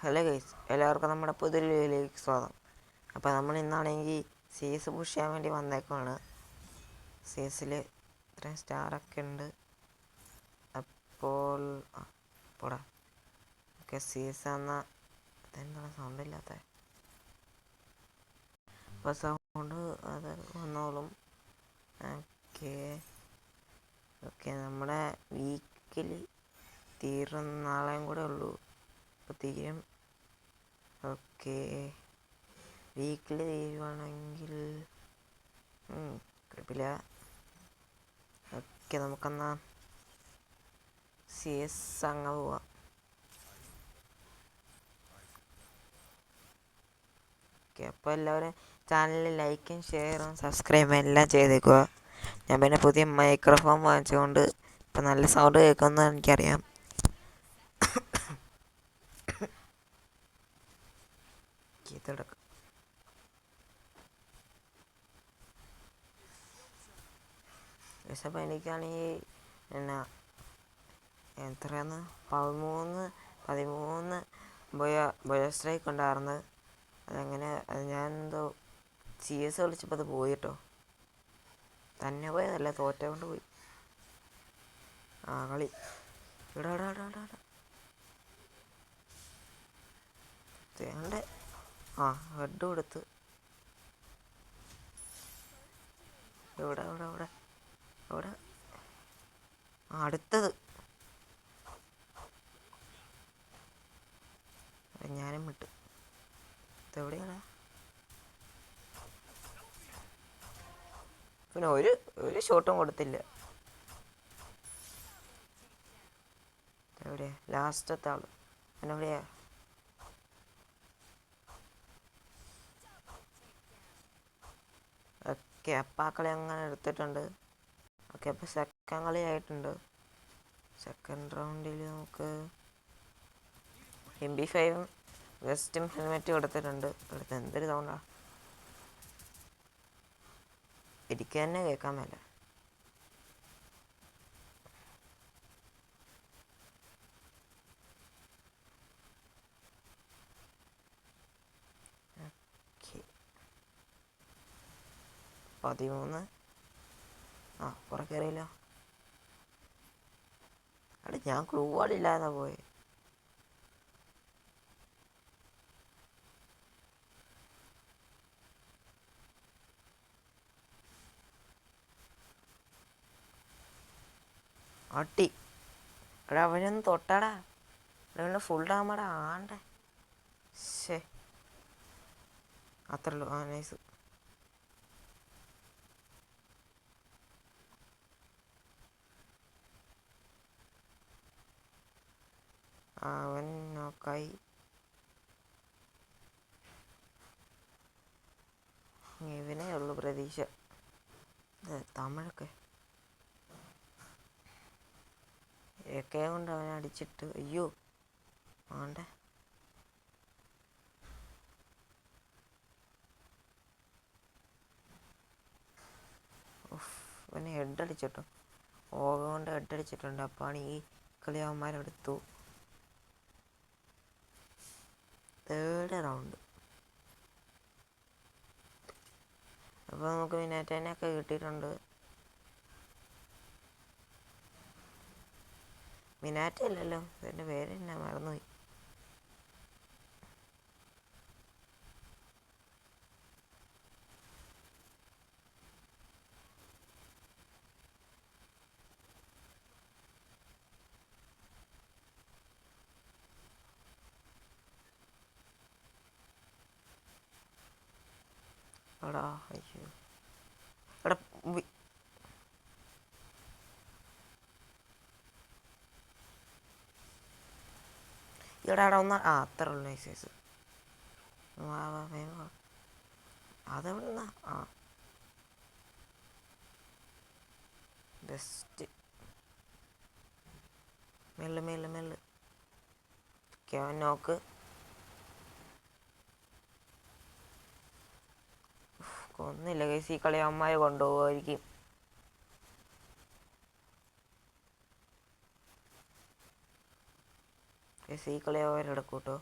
Hello guys, എല്ലാവർക്കും നമ്മുടെ പുതിയൊരു വീഡിയോയിലേക്ക് സ്വാഗതം. അപ്പോൾ നമ്മൾ ഇന്നാണെങ്കിൽ CS പുഷ് ചെയ്യാൻ വേണ്ടി വന്നേക്കുവാണ്. CS ഇത്രയും സ്റ്റാറൊക്കെ ഉണ്ട്. അപ്പോൾ പോടാ. ഓക്കെ, CS എന്നാൽ അതെന്താണ് സൗണ്ട് ഇല്ലാത്ത? അപ്പോൾ സൗണ്ട് അത് വന്നോളും. ഓക്കെ ഓക്കെ നമ്മുടെ വീക്കിലി തീരുന്ന നാളെയും കൂടെ ഉള്ളൂ. അപ്പോൾ തീരും. ഓക്കെ, വീക്കിലി തീരുവാണെങ്കിൽ കുഴപ്പമില്ല. ഓക്കെ, നമുക്കെന്നാ CS അങ്ങ് പോവാം. ഓക്കെ, അപ്പോൾ എല്ലാവരും ചാനലിൽ ലൈക്കും ഷെയറും സബ്സ്ക്രൈബും എല്ലാം ചെയ്തേക്കുക. ഞാൻ പിന്നെ പുതിയ മൈക്രോഫോൺ വാങ്ങിച്ചുകൊണ്ട് ഇപ്പം നല്ല സൗണ്ട് കേൾക്കുമെന്ന് എനിക്കറിയാം. ഇതെടുക്കാം. അപ്പോൾ എനിക്കാണെങ്കിൽ എന്നാ എത്രയാന്ന് 13 ബയോ സ്ട്രൈക്ക് ഉണ്ടായിരുന്നു. അതങ്ങനെ ഞാൻ എന്തോ CS വിളിച്ചപ്പോൾ അത് പോയി കേട്ടോ. തന്നെ പോയതല്ല, തോറ്റ കൊണ്ട് പോയി. കളി തേണ്ട. ഹെഡ് കൊടുത്ത്. എവിടെ എവിടെ എവിടെ എവിടെ അടുത്തത് ഞാനും വിട്ടു. ഇതെവിടെയാണ്? പിന്നെ ഒരു ഷോട്ടും കൊടുത്തില്ല. എവിടെയാ ലാസ്റ്റത്തെ ആള്? എവിടെയാ? ഓക്കെ, അപ്പം ആ കളി അങ്ങനെ എടുത്തിട്ടുണ്ട്. ഓക്കെ, അപ്പോൾ സെക്കൻഡ് കളി ആയിട്ടുണ്ട്. സെക്കൻഡ് റൗണ്ടിൽ നമുക്ക് MP5 വെസ്റ്റും ഹെൽമെറ്റ് കൊടുത്തിട്ടുണ്ട്. എടുത്ത് എന്തൊരു സൗണ്ടാ! എനിക്ക് തന്നെ കേൾക്കാൻ മേല. ഓക്കെ, 13 പുറ കയറിയില്ല. അവിടെ ഞാൻ ക്ലൂ വാളില്ലാതെ പോയി. അട്ടി അവിടെ അവനൊന്ന് തൊട്ടാടാ. അവിടെ ഫുൾ ഡാമടാ ആണ്ടേ. ശേ, അത്രേ ഉള്ളൂ. നൈസ്. അവൻ നോക്കായി. ഇവനേ ഉള്ളു പ്രതീക്ഷ. തമിഴൊക്കെ കൊണ്ട് അവനെ അടിച്ചിട്ട് അയ്യോ ആണ്ടേ. അവനെ ഹെഡ് അടിച്ചിട്ടോ. കൊണ്ട് ഹെഡ് അടിച്ചിട്ടുണ്ട്. അപ്പാണ് ഈ കളി അവന്മാരെടുത്തു. Third round. അപ്പോൾ നമുക്ക് മിനാറ്റേനൊക്കെ കിട്ടിയിട്ടുണ്ട്. മിനാറ്റ അല്ലല്ലോ, ഇതിൻ്റെ പേര് തന്നെ മറന്നുപോയി. എടാ അയ്യോ, എടാ ഇവിടെ ഒന്ന് അത്ര ഉള്ളു. നൈസ്. വേഗം അതെവിടുന്നാ? ബെസ്റ്റ്. മെല്ല് നോക്ക്. കൊന്നില്ല കേസ്. ഈ കളി അമ്മായി കൊണ്ടുപോകുമായിരിക്കും. ഈ കളി അവരെടുക്കും കേട്ടോ.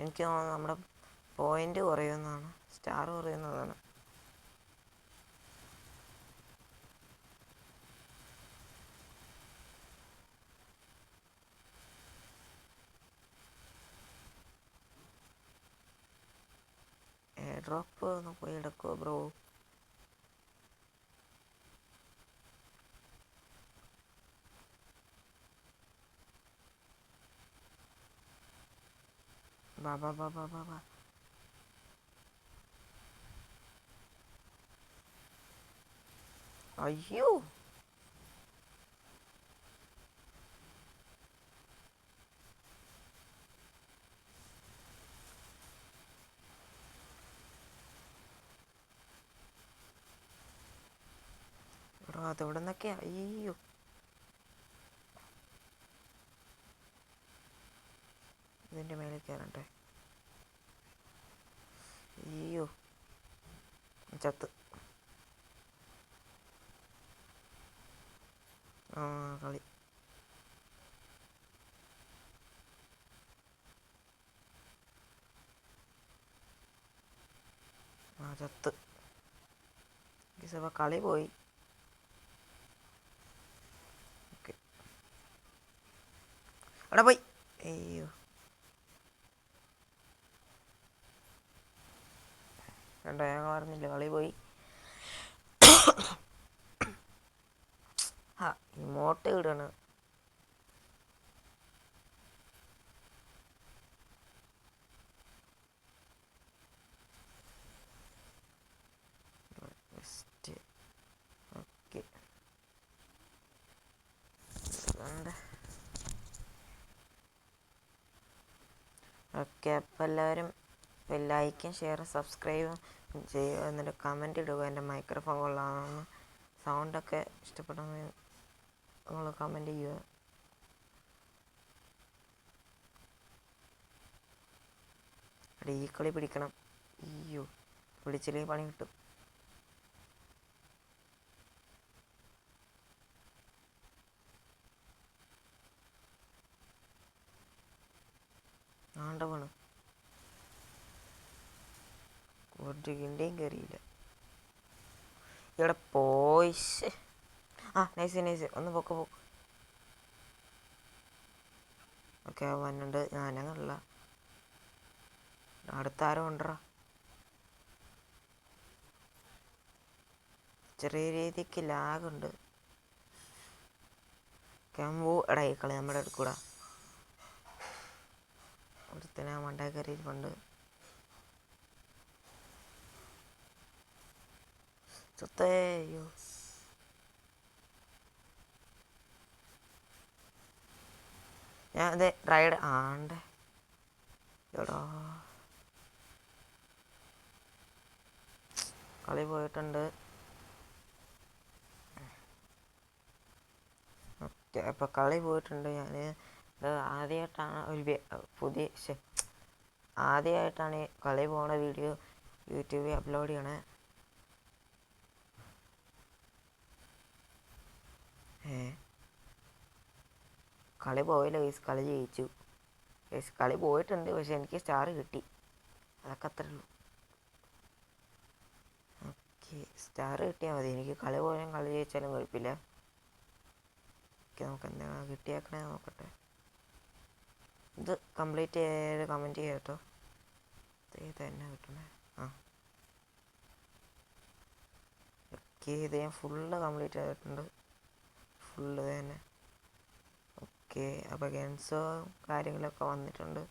എനിക്ക് തോന്നുന്നു നമ്മുടെ പോയിൻ്റ് കുറയുന്നതാണ്, സ്റ്റാർ കുറയുന്നതാണ്. എയർ ഡ്രോപ്പ് ഒന്ന് പോയി എടുക്കുമോ ബ്രോ? ബാ ബാ ബാ ബാ ബാ ബാ. അയ്യോ, ബ്രോ അതെവിടെ നിന്നൊക്കെയാ? അയ്യോ, ഇതിൻ്റെ മേലെ കയറണ്ടേ? അയ്യോ, ചത്ത്. ആ കളി. ആ ചത്ത്. കളി പോയി. ഓക്കെ, അവിടെ പോയി. അയ്യോ, കണ്ടോ, ഞാൻ പറഞ്ഞില്ല കളി പോയി. ആ ഇമോട്ട് ഇടണ്. ബെസ്റ്റ്. Okay, okay. അപ്പോൾ എല്ലാവരും ലൈക്കും ഷെയറും സബ്സ്ക്രൈബും ചെയ്യുക, എന്നിട്ട് കമൻറ്റ് ഇടുക. എൻ്റെ മൈക്രോഫോൺ കൊള്ളാമെന്ന്, സൗണ്ടൊക്കെ ഇഷ്ടപ്പെടുമെന്ന് നിങ്ങൾ കമൻറ്റ് ചെയ്യുക. അവിടെ ഈ കളി പിടിക്കണം. അയ്യോ, പിടിച്ചില്ലെങ്കിൽ പണി കിട്ടും. ആണ്ടവണ് ഒരു കിണ്ടിയും കയറിയില്ല. ഇവിടെ പോയി. ആ നൈസ് നൈസ്, ഒന്ന് പൊക്ക് പൊക്ക്. ഓക്കെ, വന്നിട്ടുണ്ട്. ഞാനങ്ങനല്ല, അടുത്ത ആരും ഉണ്ടറാ. ചെറിയ രീതിക്ക് ലാഗുണ്ട്. ക്യാമ്പൂ എടാ, ഈ കളി നമ്മുടെ എടുക്കൂടാ. ഒരുത്തനെ മണ്ടേ കയറിയിരിപ്പുണ്ട്. ചുത്തേയോ, ഞാൻ അതെ റൈഡ് ആണ്ടേ. എടാ കളി പോയിട്ടുണ്ട്. ഓക്കെ, അപ്പോൾ കളി പോയിട്ടുണ്ട്. ഞാൻ ആദ്യമായിട്ടാണ് ആദ്യമായിട്ടാണ് കളി പോണ വീഡിയോ യൂട്യൂബിൽ അപ്ലോഡ് ചെയ്യണേ. കളി പോയില്ല ഗൈസ്, കളി ജയിച്ചു ഗൈസ്. കളി പോയിട്ടുണ്ട്, പക്ഷെ എനിക്ക് സ്റ്റാർ കിട്ടി. അതൊക്കെ അത്രേ ഉള്ളൂ. ഓക്കെ, സ്റ്റാർ കിട്ടിയാൽ മതി. എനിക്ക് കളി പോയാലും കളി ജയിച്ചാലും കുഴപ്പമില്ല. ഓക്കെ, നമുക്ക് എന്താണ് കിട്ടിയേക്കണേ നോക്കട്ടെ. ഇത് കംപ്ലീറ്റ് ചെയ്ത് കമൻറ്റ് ചെയ്യാം കേട്ടോ. ഇത് തന്നെ കിട്ടണേ. ആ ഓക്കെ, ഇത് ഞാൻ ഫുള്ള് കംപ്ലീറ്റ് ചെയ്തിട്ടുണ്ട്. ഫുള്ള് തന്നെ. ഓക്കെ, അപ്പോൾ ഗെയിംസോ കാര്യങ്ങളൊക്കെ വന്നിട്ടുണ്ട്.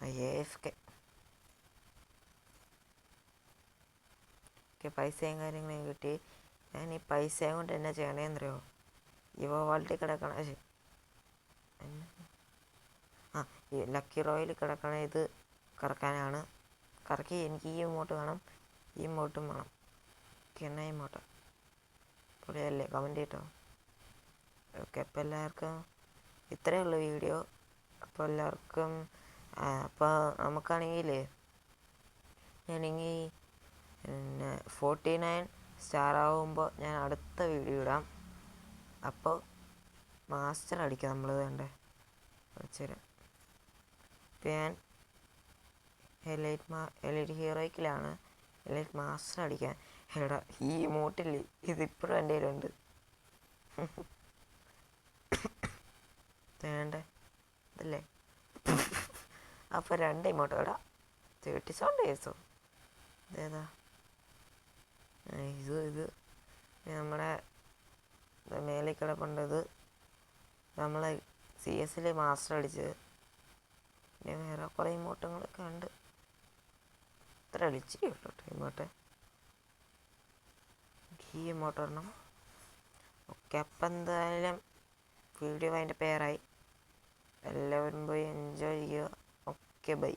AFK. ഓക്കെ, പൈസയും കാര്യങ്ങളും കിട്ടി. ഞാൻ ഈ പൈസയും കൊണ്ട് എന്നാ ചെയ്യണേന്നറിയോ? ഇവ വാൾട്ടി കിടക്കണ ഈ ലക്കി റോയിൽ കിടക്കണ ഇത് കറക്കാനാണ്. കറക്കി എനിക്ക് ഈ ഇമോട്ട് വേണം, ഈ ഇമോട്ടും വേണം. എന്നാ ഇമോട്ട് പൊളിയല്ലേ? കമൻറ്റ് ചെയ്തോ. ഓക്കെ, അപ്പോൾ എല്ലാവർക്കും ഇത്രയേ ഉള്ളൂ വീഡിയോ. അപ്പോൾ എല്ലാവർക്കും അപ്പോൾ നമുക്കാണെങ്കിൽ ഞാനെങ്കിൽ പിന്നെ 49 സ്റ്റാർ ആകുമ്പോൾ ഞാൻ അടുത്ത വീഡിയോ ഇടാം. അപ്പോൾ മാസ്റ്റർ അടിക്കാം നമ്മൾ. വേണ്ടേ വെച്ചുതരാം. ഇപ്പം ഞാൻ എലൈറ്റ് ഹീറോയ്ക്കിലാണ് എലൈറ്റ് മാസ്റ്റർ അടിക്കാൻ. എടാ ഈ ഇമോട്ടില്ലേ, ഇതിപ്പോഴും എൻ്റെ കയ്യിലുണ്ട്. വേണ്ടേ ഇതല്ലേ. അപ്പോൾ 2 ഇമോട്ടോ. എടാ 37 ഡേയ്സോ? ഇതേതാ? ഇത് നമ്മുടെ മേലെ കിടപ്പുണ്ടത്. നമ്മളെ CS മാസ്റ്റർ അടിച്ച്. പിന്നെ വേറെ കുറേ ഇമോട്ടങ്ങളൊക്കെ ഉണ്ട്. ഇത്ര അടിച്ച് കേട്ടോ ഇമോട്ടെ. ഈ ഇമോട്ട് ഇടണം. ഓക്കെ, അപ്പം എന്തായാലും വീഡിയോ അതിൻ്റെ പേരായി. എല്ലാവരും പോയി എൻജോയ് ചെയ്യുക. Okay, by.